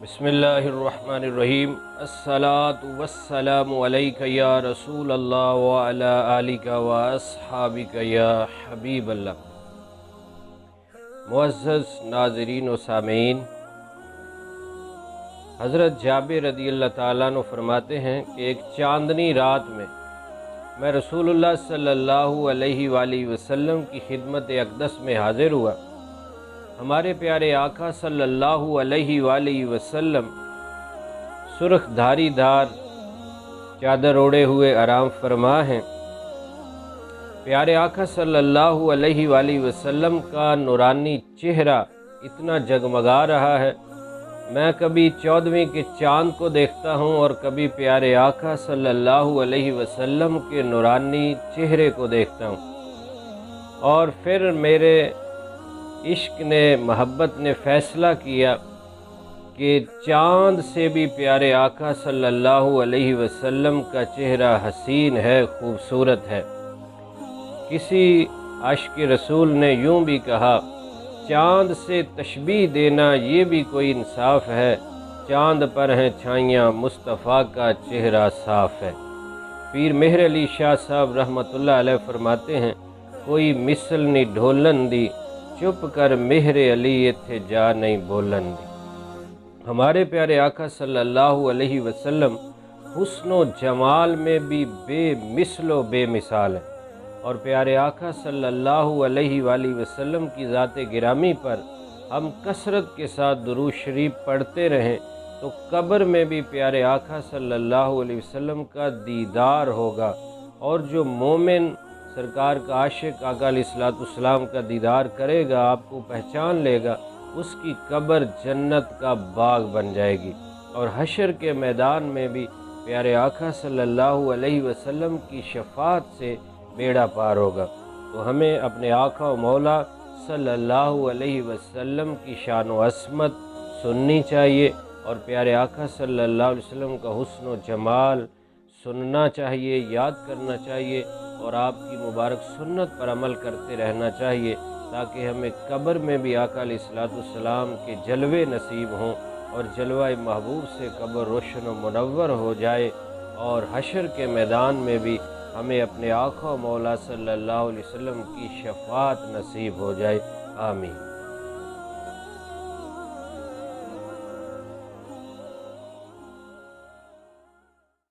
بسم اللہ الرحمن الرحیم۔ الصلاۃ والسلام علیک یا رسول اللہ وعلی آلک و اصحابک یا حبیب اللہ۔ معزز ناظرین و سامعین، حضرت جابر رضی اللہ تعالیٰ عنہ فرماتے ہیں کہ ایک چاندنی رات میں رسول اللہ صلی اللہ علیہ وآلہ وسلم کی خدمت اقدس میں حاضر ہوا۔ ہمارے پیارے آقا صلی اللہ علیہ وآلہ وسلم سرخ دھاری دار چادر اوڑے ہوئے آرام فرما ہیں۔ پیارے آقا صلی اللہ علیہ وآلہ وسلم کا نورانی چہرہ اتنا جگمگا رہا ہے، میں کبھی 14ویں کے چاند کو دیکھتا ہوں اور کبھی پیارے آقا صلی اللہ علیہ وسلم کے نورانی چہرے کو دیکھتا ہوں، اور پھر میرے عشق نے، محبت نے فیصلہ کیا کہ چاند سے بھی پیارے آقا صلی اللہ علیہ وسلم کا چہرہ حسین ہے، خوبصورت ہے۔ کسی عاشق رسول نے یوں بھی کہا، چاند سے تشبیہ دینا یہ بھی کوئی انصاف ہے، چاند پر ہیں چھائیاں مصطفیٰ کا چہرہ صاف ہے۔ پیر مہر علی شاہ صاحب رحمۃ اللہ علیہ فرماتے ہیں، کوئی مثل نہیں ڈھولن دی، چپ کر مہر علی ایتھے جا نہیں بولن دی۔ ہمارے پیارے آقا صلی اللہ علیہ وسلم حسن و جمال میں بھی بے مثل و بے مثال ہیں، اور پیارے آقا صلی اللہ علیہ وآلہ وسلم کی ذات گرامی پر ہم کثرت کے ساتھ درود شریف پڑھتے رہیں تو قبر میں بھی پیارے آقا صلی اللہ علیہ وسلم کا دیدار ہوگا، اور جو مومن سرکار کا عاشق آقا علیہ السلام کا دیدار کرے گا، آپ کو پہچان لے گا، اس کی قبر جنت کا باغ بن جائے گی، اور حشر کے میدان میں بھی پیارے آقا صلی اللہ علیہ وسلم کی شفاعت سے بیڑا پار ہوگا۔ تو ہمیں اپنے آقا و مولا صلی اللہ علیہ وسلم کی شان و عظمت سننی چاہیے، اور پیارے آقا صلی اللہ علیہ وسلم کا حسن و جمال سننا چاہیے، یاد کرنا چاہیے، اور آپ کی مبارک سنت پر عمل کرتے رہنا چاہیے، تاکہ ہمیں قبر میں بھی آقا علیہ السلام کے جلوے نصیب ہوں، اور جلوہ محبوب سے قبر روشن و منور ہو جائے، اور حشر کے میدان میں بھی ہمیں اپنے آقا و مولا صلی اللہ علیہ وسلم کی شفاعت نصیب ہو جائے۔ آمین۔